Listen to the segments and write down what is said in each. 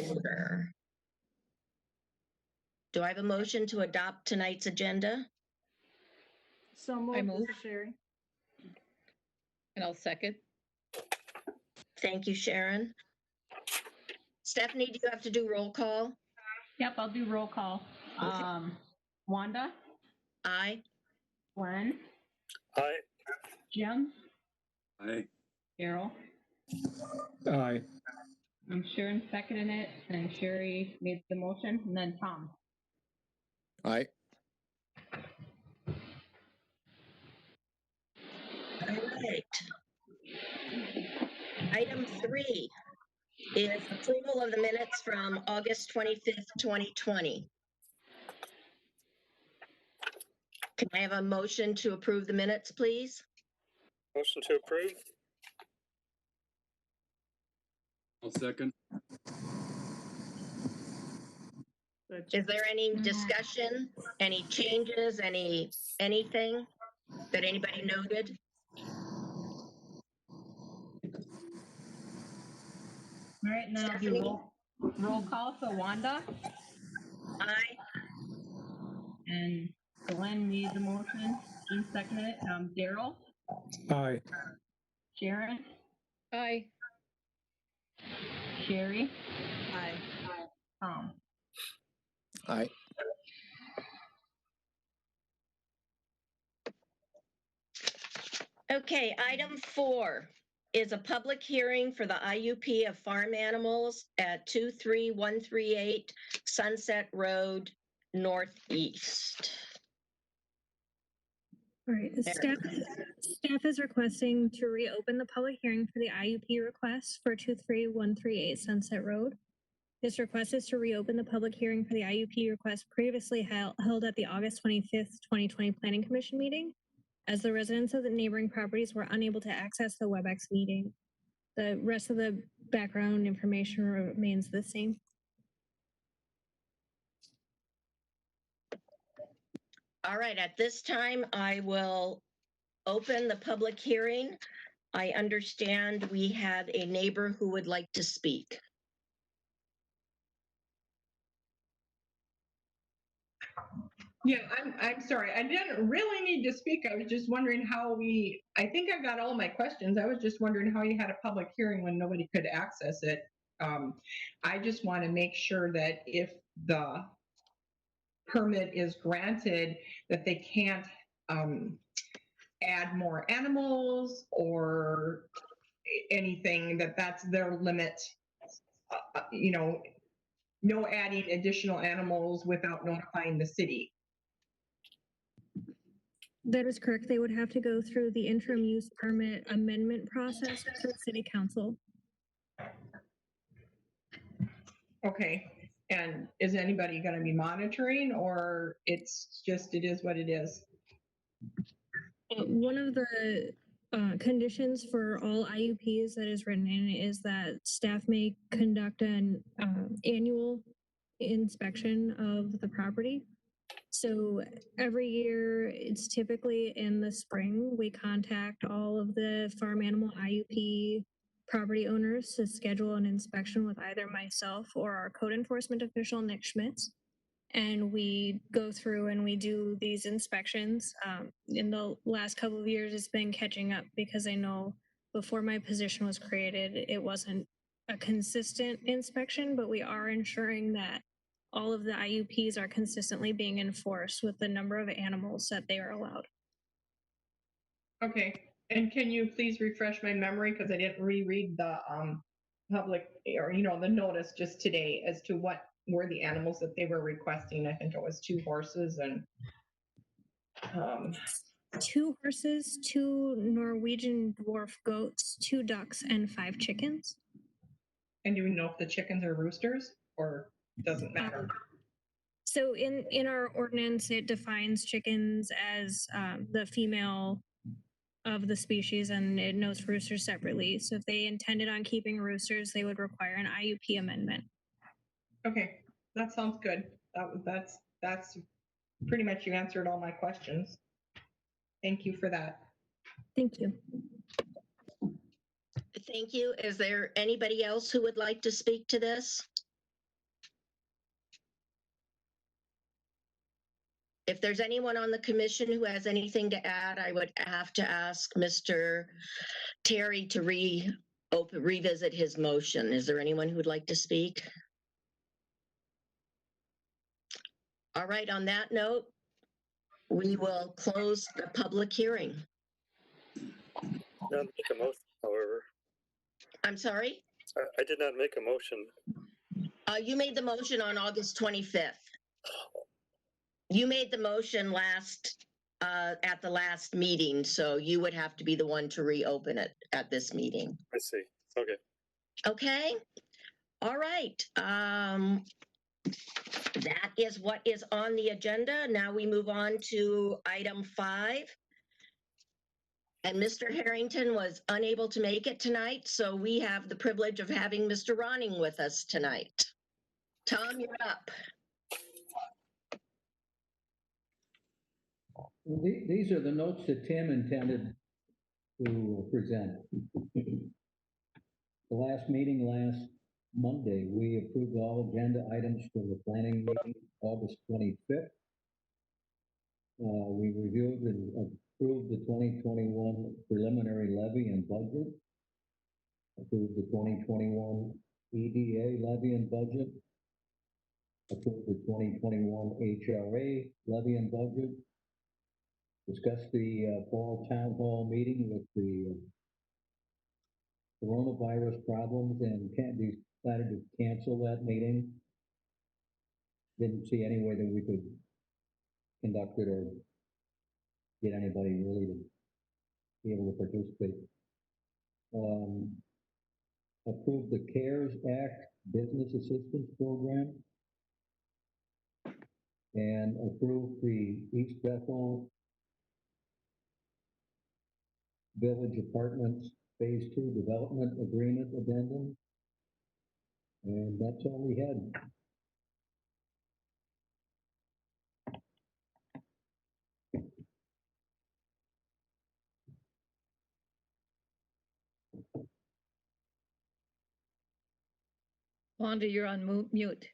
order. Do I have a motion to adopt tonight's agenda? So moved. I move. This is Sherry. And I'll second. Thank you, Sharon. Stephanie, do you have to do roll call? Yep, I'll do roll call. Okay. Wanda, Aye. Glenn, Aye. Jim, Aye. Carol. Aye. I'm Sharon seconding it, and Sherry made the motion, and then Tom. Aye. All right. Item 3 is approval of the minutes from August 25th, 2020. Can I have a motion to approve the minutes, please? Motion to approve. I'll second. Is there any discussion, any changes, anything that anybody noted? All right, and then I'll do roll call. So Wanda Aye. and Glenn made the motion, Jim seconded it. Daryl, Aye. Sharon, Aye. Sherry, Aye. Tom. Aye. Okay, item 4 is a public hearing for the IUP of farm animals at 23138 Sunset Road Northeast. All right, the staff is requesting to reopen the public hearing for the IUP request for 23138 Sunset Road. This request is to reopen the public hearing for the IUP request previously held at the August 25th, 2020 Planning Commission meeting, as the residents of the neighboring properties were unable to access the WebEx meeting. The rest of the background information remains the same. All right, at this time, I will open the public hearing. I understand we had a neighbor who would like to speak. Yeah, I'm sorry. I didn't really need to speak. I was just wondering how I think I got all my questions. I was just wondering how you had a public hearing when nobody could access it. I just want to make sure that if the permit is granted, that they can't add more animals or anything, that's their limit. No adding additional animals without notifying the city. That is correct. They would have to go through the interim use permit amendment process with the city council. Okay. And is anybody going to be monitoring, or it's just, it is what it is? One of the conditions for all IUPs that is written in is that staff may conduct an annual inspection of the property. So every year, it's typically in the spring, we contact all of the farm animal IUP property owners to schedule an inspection with either myself or our code enforcement official, Nick Schmitz. And we go through and we do these inspections. In the last couple of years, it's been catching up because I know before my position was created, it wasn't a consistent inspection, but we are ensuring that all of the IUPs are consistently being enforced with the number of animals that they are allowed. Okay. And can you please refresh my memory, because I didn't reread the public, or the notice just today, as to what were the animals that they were requesting. I think it was 2 horses and 2 horses, 2 Norwegian dwarf goats, 2 ducks, and 5 chickens. And do we know if the chickens are roosters, or doesn't matter? So in our ordinance, it defines chickens as the female of the species, and it notes roosters separately. So if they intended on keeping roosters, they would require an IUP amendment. Okay, that sounds good. That's pretty much, you answered all my questions. Thank you for that. Thank you. Thank you. Is there anybody else who would like to speak to this? If there's anyone on the commission who has anything to add, I would have to ask Mr. Terry to revisit his motion. Is there anyone who would like to speak? All right, on that note, we will close the public hearing. Not make a motion, however. I'm sorry? I did not make a motion. You made the motion on August 25th. You made the motion at the last meeting, so you would have to be the one to reopen it at this meeting. I see. Okay. Okay? All right. That is what is on the agenda. Now we move on to item 5. And Mr. Harrington was unable to make it tonight, so we have the privilege of having Mr. Ronning with us tonight. Tom, you're up. These are the notes that Tim intended to present. The last meeting last Monday, we approved all agenda items for the planning meeting, August 25th. We reviewed and approved the 2021 preliminary levy and budget, approved the 2021 EDA levy and budget, approved the 2021 HRA levy and budget, discussed the fall town hall meeting with the coronavirus problems and decided to cancel that meeting. Didn't see any way that we could conduct it or get anybody really to be able to participate. Approved the CARES Act Business Assistance Program and approved the East Bethel Village Apartments Phase 2 Development Agreement Addendum. And that's all we had. Wanda, you're on mute.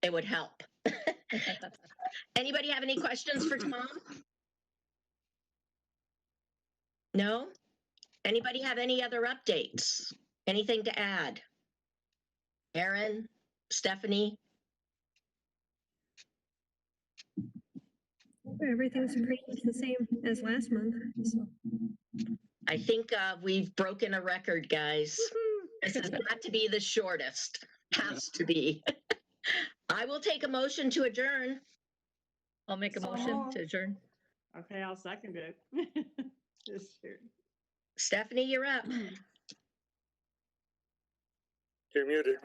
It would help. Anybody have any questions for Tom? No? Anybody have any other updates? Anything to add? Aaron, Stephanie? Everything's pretty much the same as last month. So. I think we've broken a record, guys. This has got to be the shortest. Has to be. I will take a motion to adjourn. I'll make a motion to adjourn. Okay, I'll second it. Just here. Stephanie, you're up. You're muted.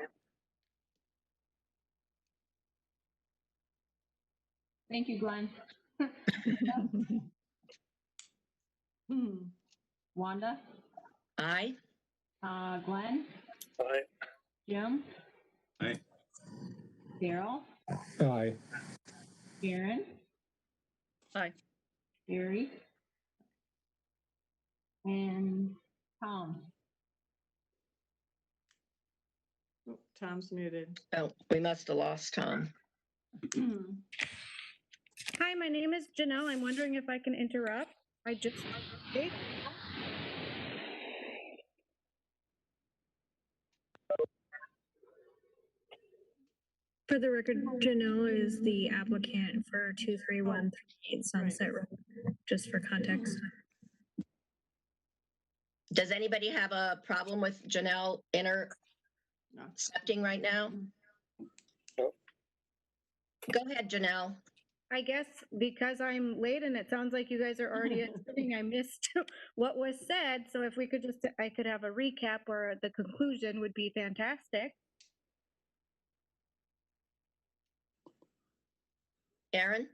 Thank you, Glenn. Wanda, Aye. Glenn, Aye. Jim, Aye. Daryl, Aye. Karen, Aye. Gary, and Tom. Oh, Tom's muted. Oh, we must have lost Tom. Hi, my name is Janelle. I'm wondering if I can interrupt. I just For the record, Janelle is the applicant for 23138 Sunset Road, just for context. Does anybody have a problem with Janelle intercepting right now? No. Go ahead, Janelle. I guess because I'm late and it sounds like you guys are already assuming I missed what was said. So if we could just, I could have a recap or the conclusion would be fantastic. Aaron?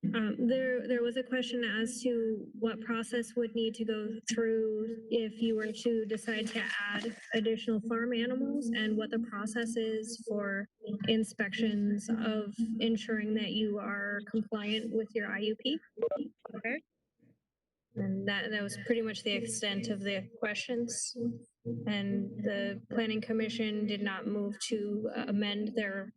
There was a question as to what process would need to go through if you were to decide to add additional farm animals and what the process is for inspections of ensuring that you are compliant with your IUP. Okay. And that was pretty much the extent of the questions. And the planning commission did not move to amend their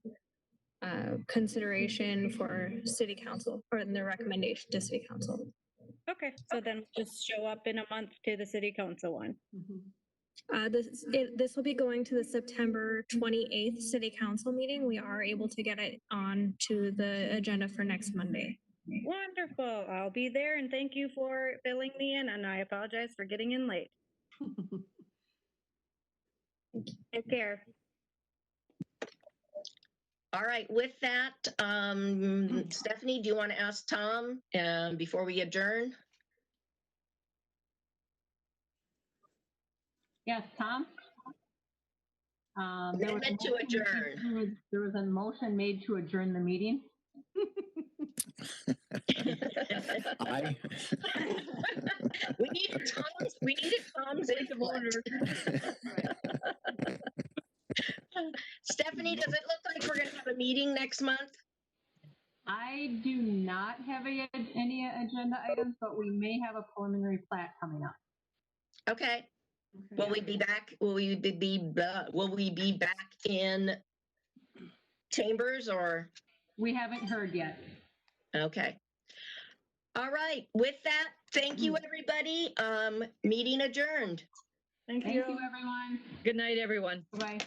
consideration for city council or their recommendation to city council. Okay, so then just show up in a month to the city council one. This will be going to the September 28th city council meeting. We are able to get it on to the agenda for next Monday. Wonderful. I'll be there and thank you for filling me in, and I apologize for getting in late. Take care. All right, with that, Stephanie, do you want to ask Tom before we adjourn? Yes, Tom? There was a Amendment to motion- adjourn. There was a motion made to adjourn the meeting. Aye. We needed Tom's input. Stephanie, does it look like we're gonna have a meeting next month? I do not have any agenda items, but we may have a preliminary plat coming up. Okay. Will we be back? Will we be back in chambers or? We haven't heard yet. Okay. All right. With that, thank you, everybody. Meeting adjourned. Thank Thank you. you, everyone. Good night, everyone. Bye-bye.